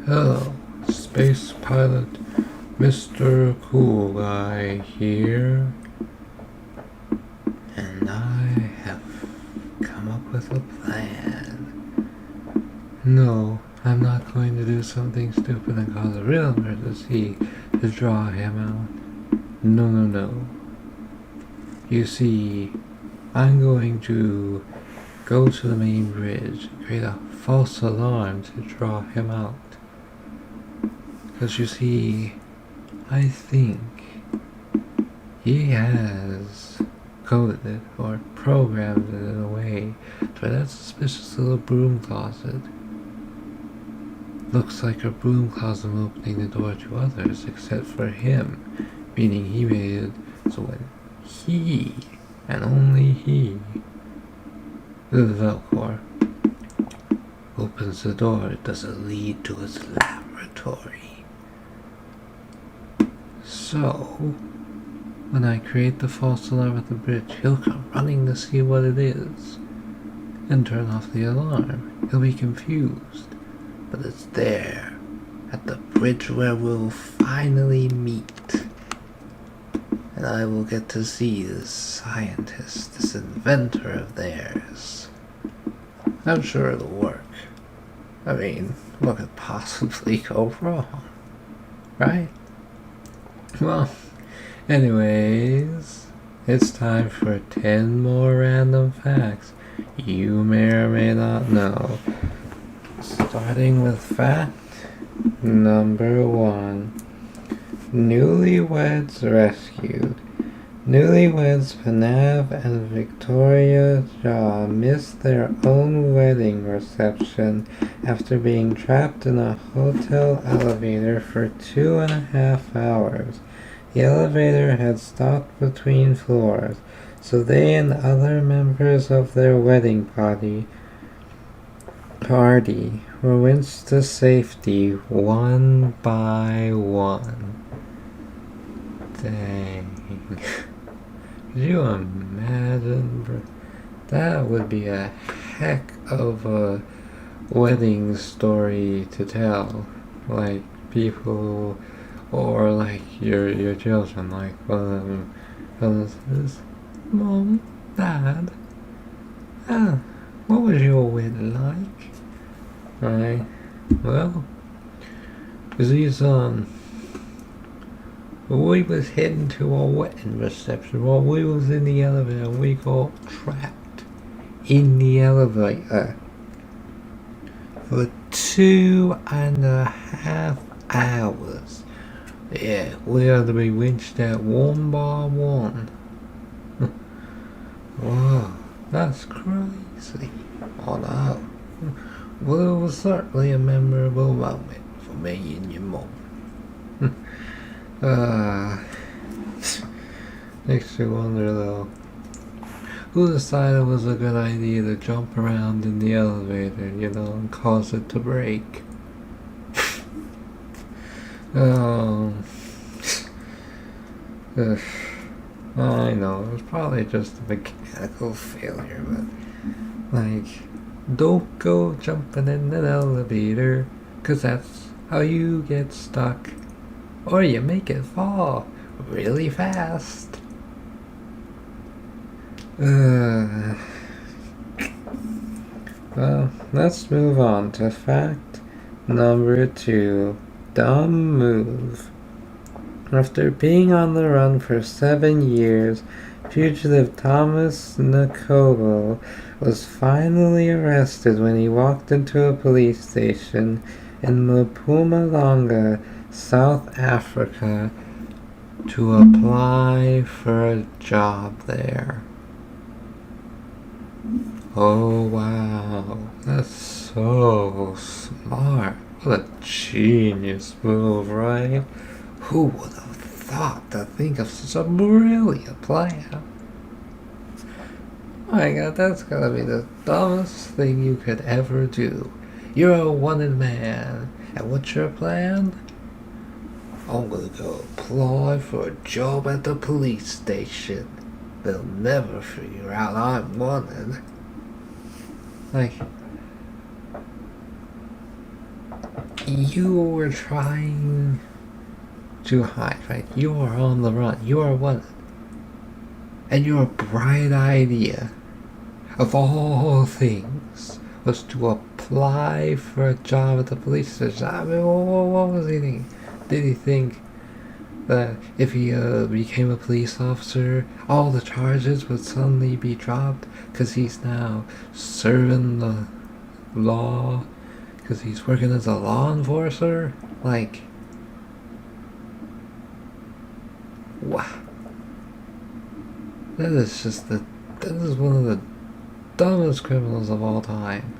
Hello, space pilot Mr. Cool Guy here, and I have come up with a plan. No, I'm not going to do something stupid and cause a real emergency to draw him out. No. You see, I'm going to go to the main bridge and create a false alarm to draw him out. Because you see, I think he has coded it or programmed it in a way for that suspicious little broom closet. Looks like a broom closet opening the door to others except for him, meaning he made it so when he, and only he, the Velcor, opens the door, it doesn't lead to his laboratory. So, when I create the false alarm at the bridge, he'll come running to see what it is and turn off the alarm. He'll be confused, but it's there at the bridge where we'll finally meet. And I will get to see this scientist, this inventor of theirs. I'm sure it'll work. I mean, what could possibly go wrong, right? Well, anyways, it's time for 10 more random facts you may or may not know. Starting with fact number 1. Newlyweds rescued. Newlyweds Panav and Victoria Shaw missed their own wedding reception after being trapped in a hotel elevator for 2.5 hours. The elevator had stopped between floors, so they and other members of their wedding party were winched to safety one by one. Dang. Could you imagine? That would be a heck of a wedding story to tell. Like, people, or like your children, like one of them says, Mom, Dad, what was your wedding like? Right? Well, cause we was heading to our wedding reception while we was in the elevator and we got trapped in the elevator for 2.5 hours. Yeah, we had to be winched out one by one. Wow, that's crazy. Oh no. Well, it was certainly a memorable moment for me and your mom. Makes you wonder though, who decided it was a good idea to jump around in the elevator, and cause it to break? I know, it was probably just a mechanical failure, but, don't go jumping in an elevator, 'cause that's how you get stuck. Or you make it fall really fast. Well, let's move on to fact number 2. Dumb move. After being on the run for 7 years, fugitive Thomas Nakobo was finally arrested when he walked into a police station in Mpumalanga, South Africa, to apply for a job there. Oh wow, that's so smart. What a genius move, right? Who would have thought to think of such a brilliant plan? Oh my god, that's gotta be the dumbest thing you could ever do. You're a wanted man, and what's your plan? I'm gonna go apply for a job at the police station. They'll never figure out I'm wanted. You were trying to hide, right? You are on the run. You are wanted. And your bright idea, of all things, was to apply for a job at the police station. I mean, what was he thinking? Did he think that if he became a police officer, all the charges would suddenly be dropped because he's now serving the law, because he's working as a law enforcer? Like, wow. That is one of the dumbest criminals of all time.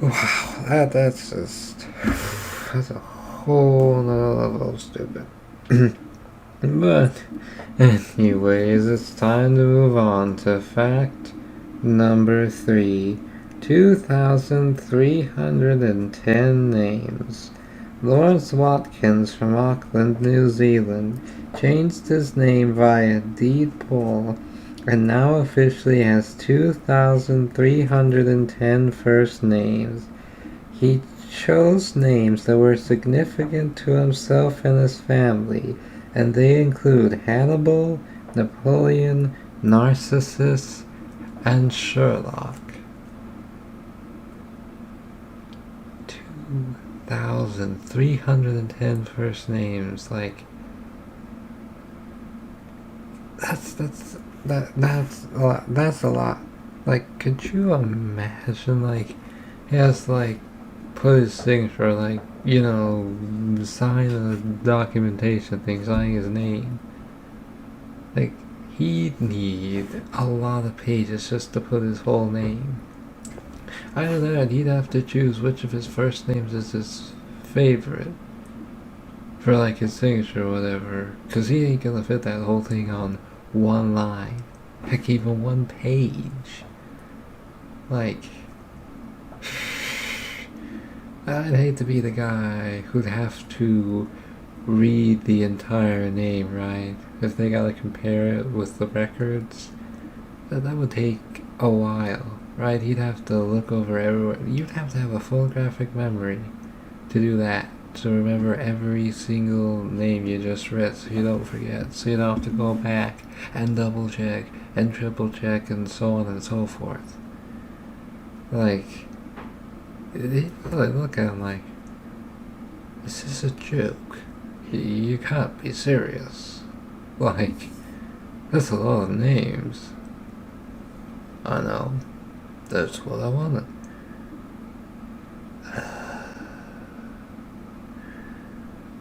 Wow, that's a whole nother level of stupid. But, anyways, it's time to move on to fact number 3. 2,310 names. Lawrence Watkins from Auckland, New Zealand, changed his name via deed poll and now officially has 2,310 first names. He chose names that were significant to himself and his family, and they include Hannibal, Napoleon, Narcissus, and Sherlock. 2,310 first names, like that's a lot. Like, could you imagine, like, he has to, like, put his signature, like, sign a documentation thing, signing his name. Like, he'd need a lot of pages just to put his whole name. Either that, he'd have to choose which of his first names is his favorite for, like, his signature or whatever, because he ain't gonna fit that whole thing on one line. Heck, even one page. Like, I'd hate to be the guy who'd have to read the entire name, right? If they gotta compare it with the records, that would take a while, right? He'd have to look over everywhere. You'd have to have a photographic memory to do that, to remember every single name you just read so you don't forget, so you don't have to go back and double check and triple check and so on and so forth. Like, look at him like, this is a joke. You can't be serious. Like, that's a lot of names. I know. That's what I wanted.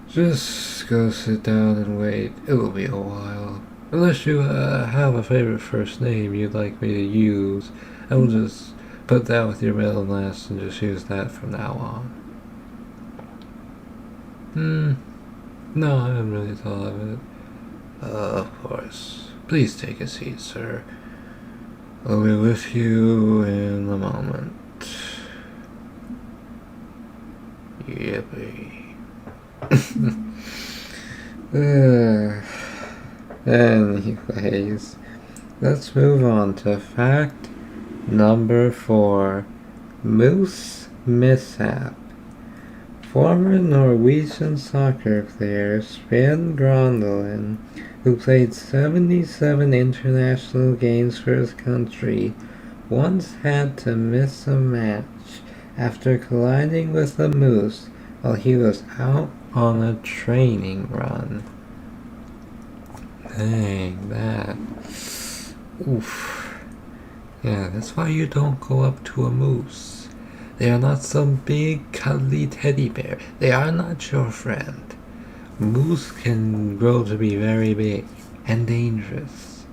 Just go sit down and wait. It'll be a while. Unless you have a favorite first name you'd like me to use, I will just put that with your middle and last and just use that from now on. No, I haven't really thought of it. Of course. Please take a seat, sir. I'll be with you in a moment. Yippee. Anyways, let's move on to fact number 4. Moose mishap. Former Norwegian soccer player Sven Grondelin, who played 77 international games for his country, once had to miss a match after colliding with a moose while he was out on a training run. Dang, that. Oof. Yeah, that's why you don't go up to a moose. They are not some big cuddly teddy bear. They are not your friend. Moose can grow to be very big and dangerous.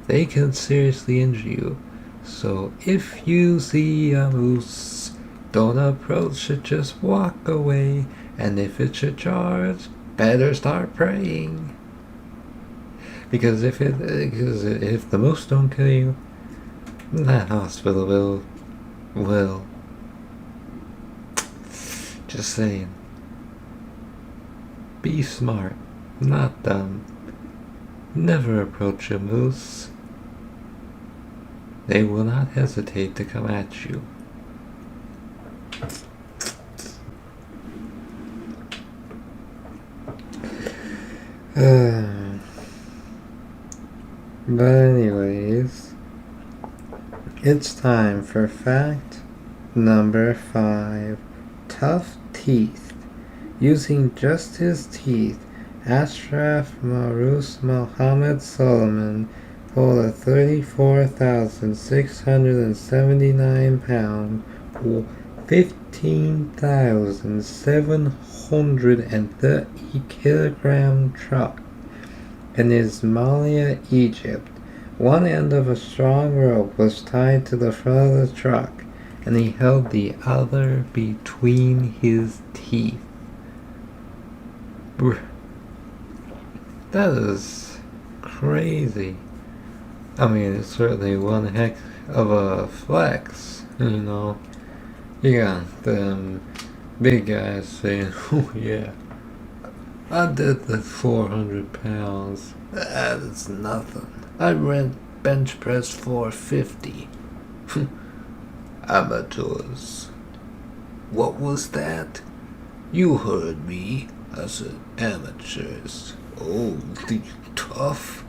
They can seriously injure you. So if you see a moose, don't approach it, just walk away. And if it should charge, better start praying. Because if the moose don't kill you, that hospital will. Just saying. Be smart, not dumb. Never approach a moose. They will not hesitate to come at you. But anyways, it's time for fact number 5. Tough teeth. Using just his teeth, Ashraf Marus Mohammed Solomon pulled a 34,679 pound or 15,730 kilogram truck in Ismailia, Egypt. One end of a strong rope was tied to the front of the truck, and he held the other between his teeth. That is crazy. I mean, it's certainly one heck of a flex, you know. You got them big guys saying, oh yeah, I did the 400 pounds. That is nothing. I bench press 450. Amateurs. What was that? You heard me. I said amateurs. Oh, the tough?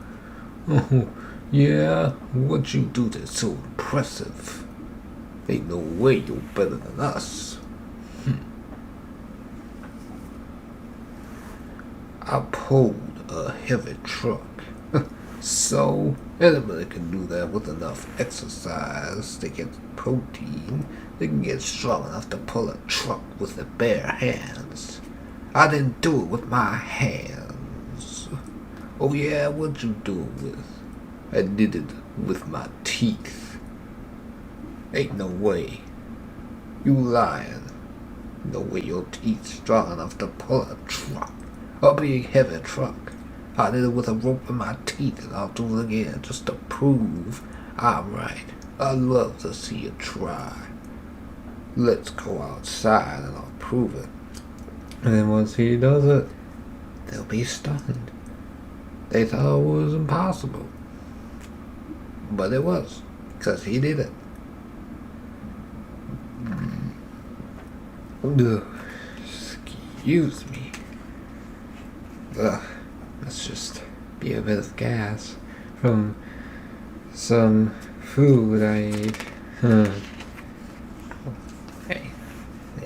Oh, yeah? What you do that's so impressive? Ain't no way you're better than us. I pulled a heavy truck. So, anybody can do that with enough exercise. They get protein. They can get strong enough to pull a truck with their bare hands. I didn't do it with my hands. Oh yeah, what'd you do it with? I did it with my teeth. Ain't no way. You lying. No way your teeth strong enough to pull a truck. A big heavy truck. I did it with a rope in my teeth, and I'll do it again just to prove I'm right. I'd love to see you try. Let's go outside and I'll prove it. And then once he does it, they'll be stunned. They thought it was impossible. But it was, because he did it. Ugh. Excuse me. Ugh. Let's just be a bit of gas from some food I ate. Hey,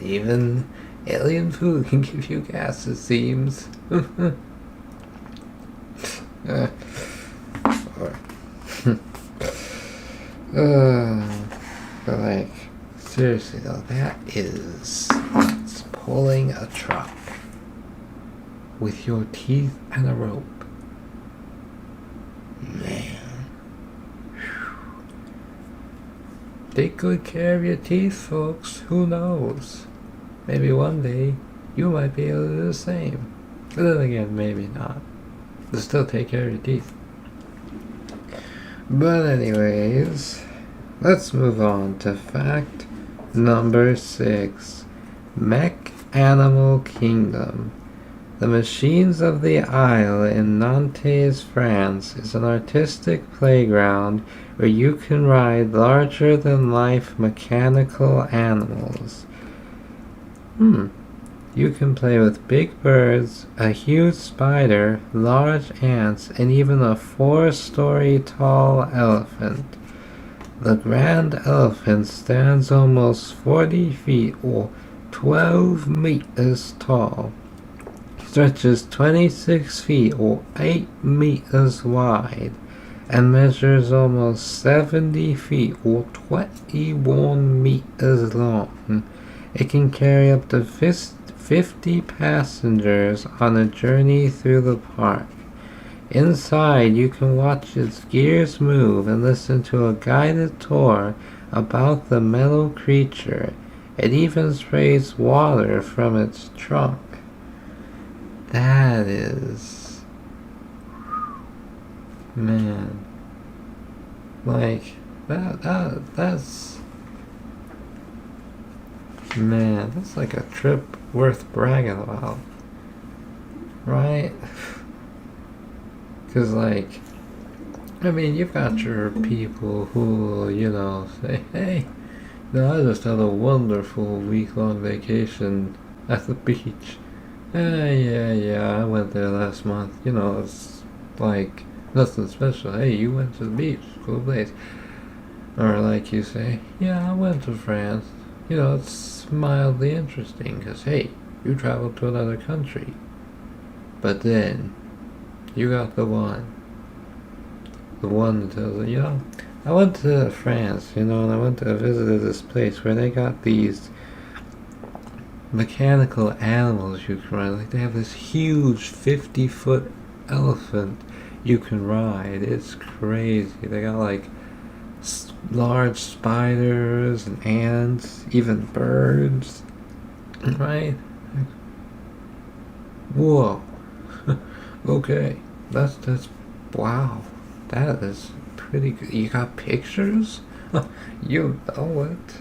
even alien food can give you gas, it seems. But like, seriously though, that is pulling a truck with your teeth and a rope. Man. Take good care of your teeth, folks. Who knows? Maybe one day you might be able to do the same. But then again, maybe not. But still take care of your teeth. But anyways, let's move on to fact number 6. Mech Animal Kingdom. The Machines of the Isle in Nantes, France is an artistic playground where you can ride larger-than-life mechanical animals. You can play with big birds, a huge spider, large ants, and even a 4-story tall elephant. The Grand Elephant stands almost 40 feet or 12 meters tall, stretches 26 feet or 8 meters wide, and measures almost 70 feet or 21 meters long. It can carry up to 50 passengers on a journey through the park. Inside, you can watch its gears move and listen to a guided tour about the metal creature. It even sprays water from its trunk. That is... Man. Like, that's... Man, that's like a trip worth bragging about. Right? Because, like, I mean, you've got your people who, you know, say, hey, no, I just had a wonderful week-long vacation at the beach. Yeah, I went there last month. You know, it's like nothing special. Hey, you went to the beach. Cool place. Or like you say, yeah, I went to France. You know, it's mildly interesting because, hey, you traveled to another country. But then, you got the one. The one that tells you, know, I went to France, you know, and I went to visit this place where they got these mechanical animals you can ride. Like, they have this huge 50-foot elephant you can ride. It's crazy. They got, like, large spiders and ants, even birds, right? Whoa. Okay, that's wow. That is pretty good. You got pictures? You know it.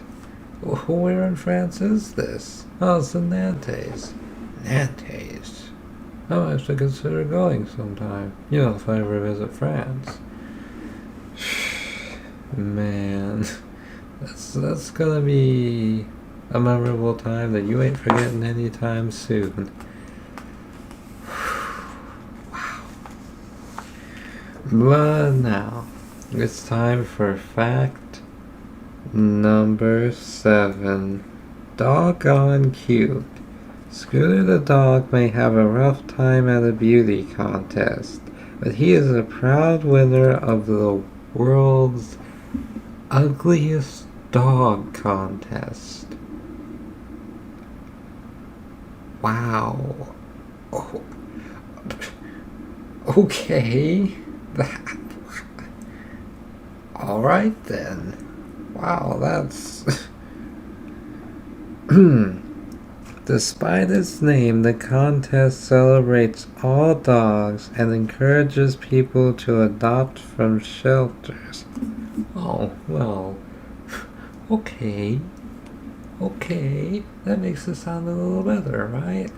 Where in France is this? Oh, it's in Nantes. Nantes. I might have to consider going sometime. You know, if I ever visit France. Man, that's gonna be a memorable time that you ain't forgetting anytime soon. Wow. But now, it's time for fact number 7. Doggone cute. Scooter the dog may have a rough time at a beauty contest, but he is a proud winner of the world's ugliest dog contest. Wow. Oh. Okay. Alright then. Wow, that's... Despite its name, the contest celebrates all dogs and encourages people to adopt from shelters. Oh, well, okay. Okay, that makes it sound a little better, right?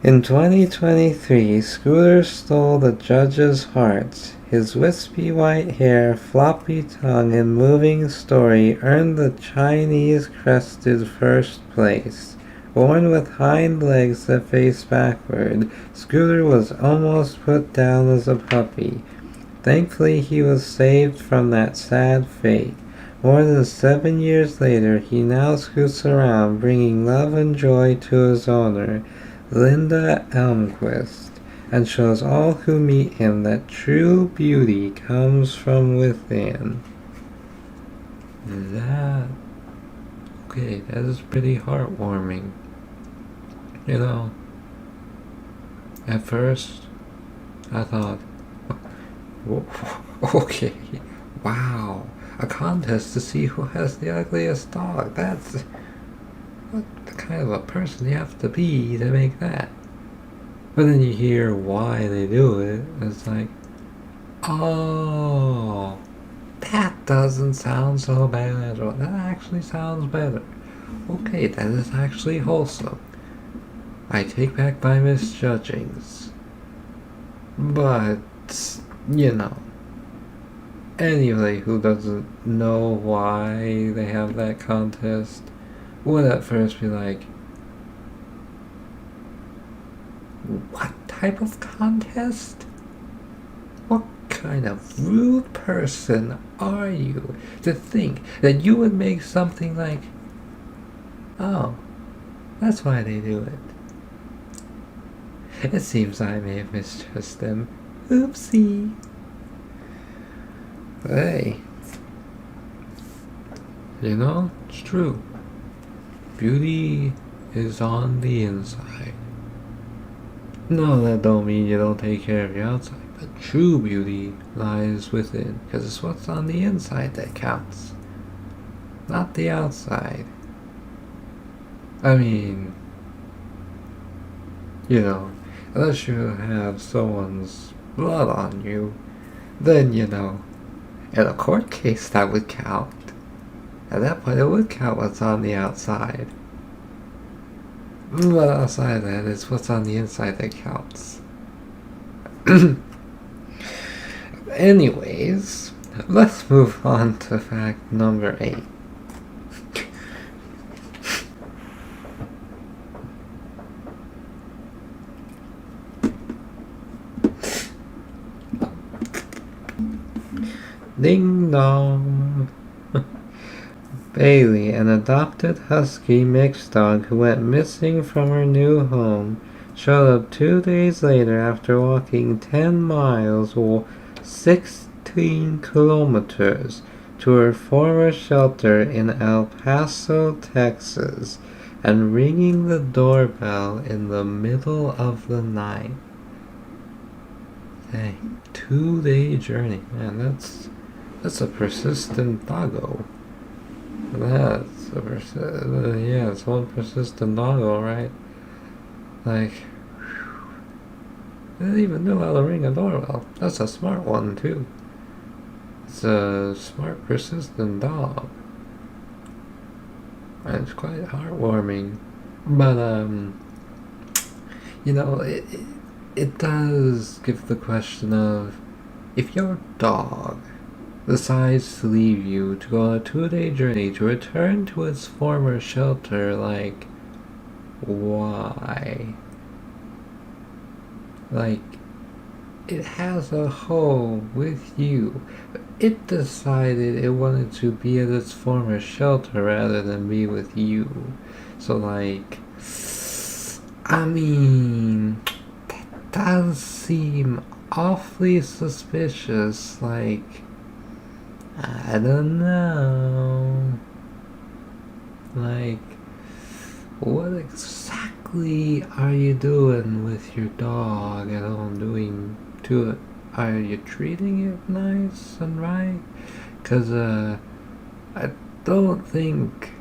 In 2023, Scooter stole the judges' hearts. His wispy white hair, floppy tongue, and moving story earned the Chinese crested first place. Born with hind legs that face backward, Scooter was almost put down as a puppy. Thankfully, he was saved from that sad fate. More than 7 years later, he now scoots around, bringing love and joy to his owner, Linda Elmquist, and shows all who meet him that true beauty comes from within. Okay, that is pretty heartwarming. You know, at first, I thought, okay, wow, a contest to see who has the ugliest dog. That's what kind of a person you have to be to make that. But then you hear why they do it, and it's like, oh, that doesn't sound so bad, or that actually sounds better. Okay, that is actually wholesome. I take back my misjudgings. But, you know, anybody who doesn't know why they have that contest would at first be like, what type of contest? What kind of rude person are you to think that you would make something like, oh, that's why they do it. It seems I may have misjudged them. Oopsie. Hey, you know, it's true. Beauty is on the inside. No, that don't mean you don't take care of your outside, but true beauty lies within, because it's what's on the inside that counts, not the outside. I mean, you know, unless you have someone's blood on you, then, you know, in a court case that would count. At that point, it would count what's on the outside. But outside of that, it's what's on the inside that counts. Anyways, let's move on to fact number 8. Ding dong. Bailey, an adopted husky mixed dog who went missing from her new home, showed up 2 days later after walking 10 miles or 16 kilometers to her former shelter in El Paso, Texas, and ringing the doorbell in the middle of the night. Dang, 2-day journey. Man, that's a persistent doggo. Yeah, it's one persistent doggo, right? Like, I didn't even know how to ring a doorbell. That's a smart one, too. It's a smart, persistent dog. And it's quite heartwarming. But, it does give the question of, if your dog decides to leave you to go on a 2-day journey to return to its former shelter, like, why? Like, it has a home with you. It decided it wanted to be at its former shelter rather than be with you. So, like, I mean, that does seem awfully suspicious. Like, I don't know. Like, what exactly are you doing with your dog at home doing to it? Are you treating it nice and right? Because, I don't think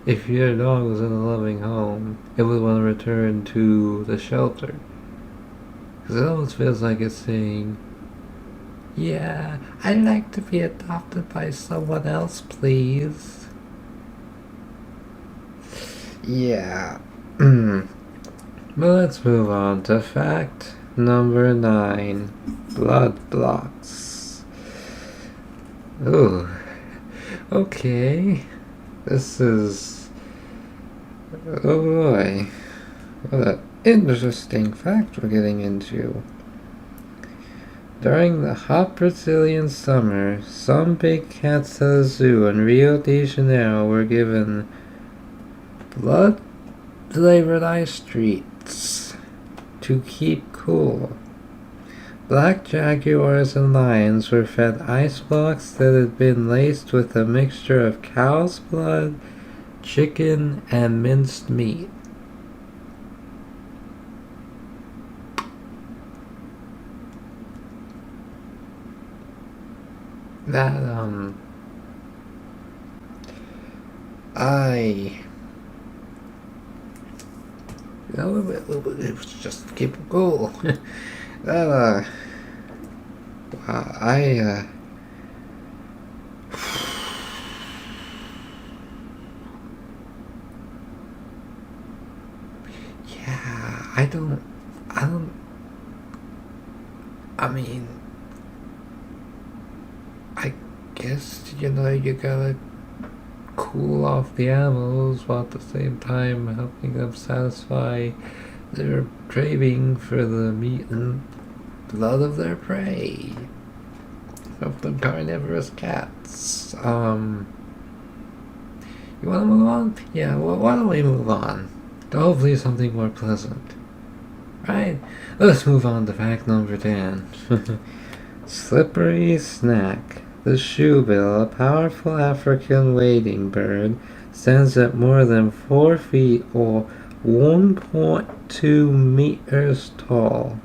if your dog was in a loving home, it would want to return to the shelter. Because it almost feels like it's saying, yeah, I'd like to be adopted by someone else, please. Yeah. But let's move on to fact number 9. Blood blocks. Ooh. Okay. This is... Oh boy. What an interesting fact we're getting into. During the hot Brazilian summer, some big cats at a zoo in Rio de Janeiro were given blood-flavored ice treats to keep cool. Black jaguars and lions were fed ice blocks that had been laced with a mixture of cow's blood, chicken, and minced meat. That, let's just keep it cool. That, wow, yeah, I mean, I guess, you gotta cool off the animals while at the same time helping them satisfy their craving for the meat and blood of their prey. Of the carnivorous cats. You wanna move on? Yeah, well, why don't we move on to hopefully something more pleasant? Right? Let's move on to fact number 10. Slippery snack. The shoebill, a powerful African wading bird, stands at more than 4 feet or 1.2 meters tall,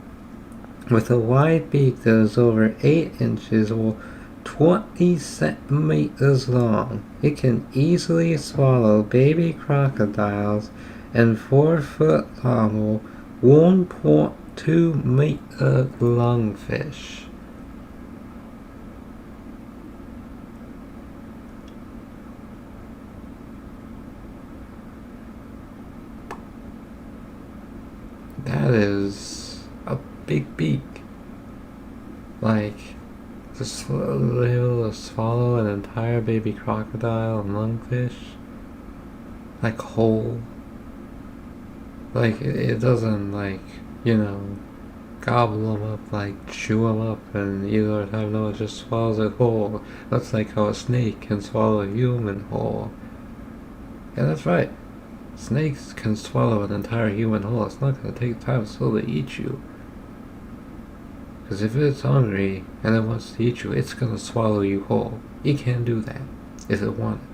with a wide beak that is over 8 inches or 20 centimeters long. It can easily swallow baby crocodiles and 4-foot long or 1.2 meter lungfish. That is a big beak. Like, just able to swallow an entire baby crocodile and lungfish. Like, whole. Like, it doesn't, like, gobble them up, like chew them up, and you other time, no, it just swallows it whole. That's like how a snake can swallow a human whole. Yeah, that's right. Snakes can swallow an entire human whole. It's not going to take time slow to eat you. Because if it's hungry and it wants to eat you, it's going to swallow you whole. It can do that if it wanted.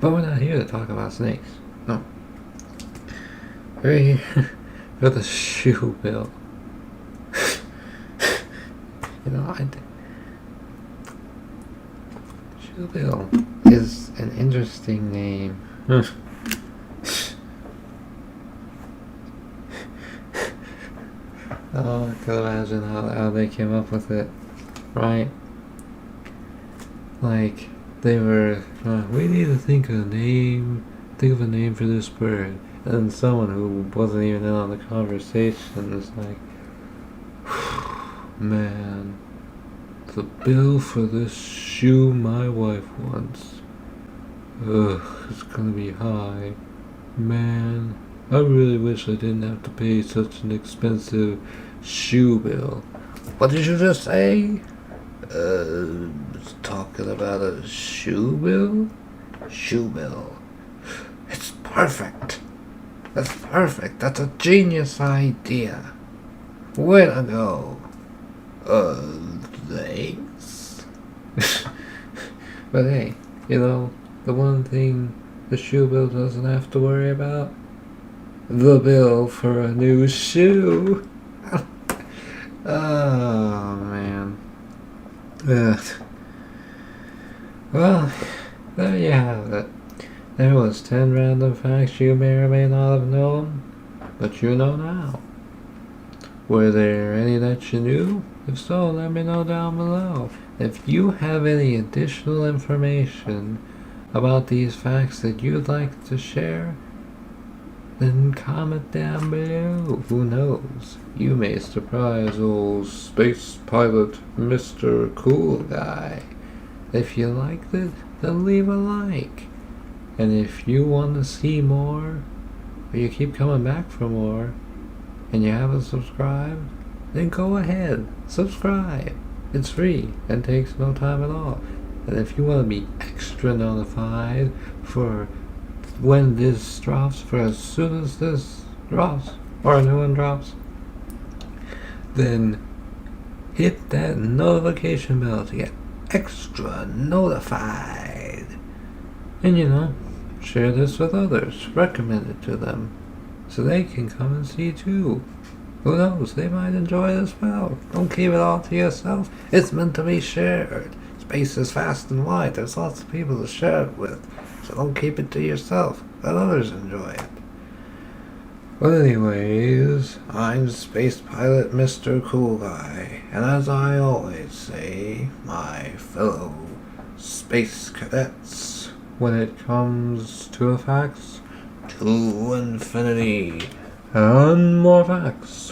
But we're not here to talk about snakes. No. We're here for the shoe bill. You know, Shoe bill is an interesting name. Oh, I can imagine how they came up with it, right? Like, they were, we need to think of a name for this bird. And someone who wasn't even in on the conversation is like, man, the bill for this shoe my wife wants, it's gonna be high. Man, I really wish I didn't have to pay such an expensive shoe bill. What did you just say? Talking about a shoe bill? Shoe bill. It's perfect. That's perfect. That's a genius idea. Way to go. Thanks. But hey, you know, the one thing the shoe bill doesn't have to worry about? The bill for a new shoe. Oh, man. Well, there you have it. There was 10 random facts you may or may not have known, but you know now. Were there any that you knew? If so, let me know down below. If you have any additional information about these facts that you'd like to share, then comment down below. Who knows? You may surprise old space pilot Mr. Cool Guy. If you liked it, then leave a like. And if you want to see more, or you keep coming back for more, and you haven't subscribed, then go ahead, subscribe. It's free and takes no time at all. And if you want to be extra notified for when this drops, for as soon as this drops, or a new one drops, then hit that notification bell to get extra notified. And you know, share this with others, recommend it to them, so they can come and see too. Who knows, they might enjoy it as well. Don't keep it all to yourself. It's meant to be shared. Space is vast and wide. There's lots of people to share it with. So don't keep it to yourself. Let others enjoy it. But anyways, I'm Space Pilot Mr. Cool Guy. And as I always say, my fellow space cadets, when it comes to the facts, to infinity and more facts.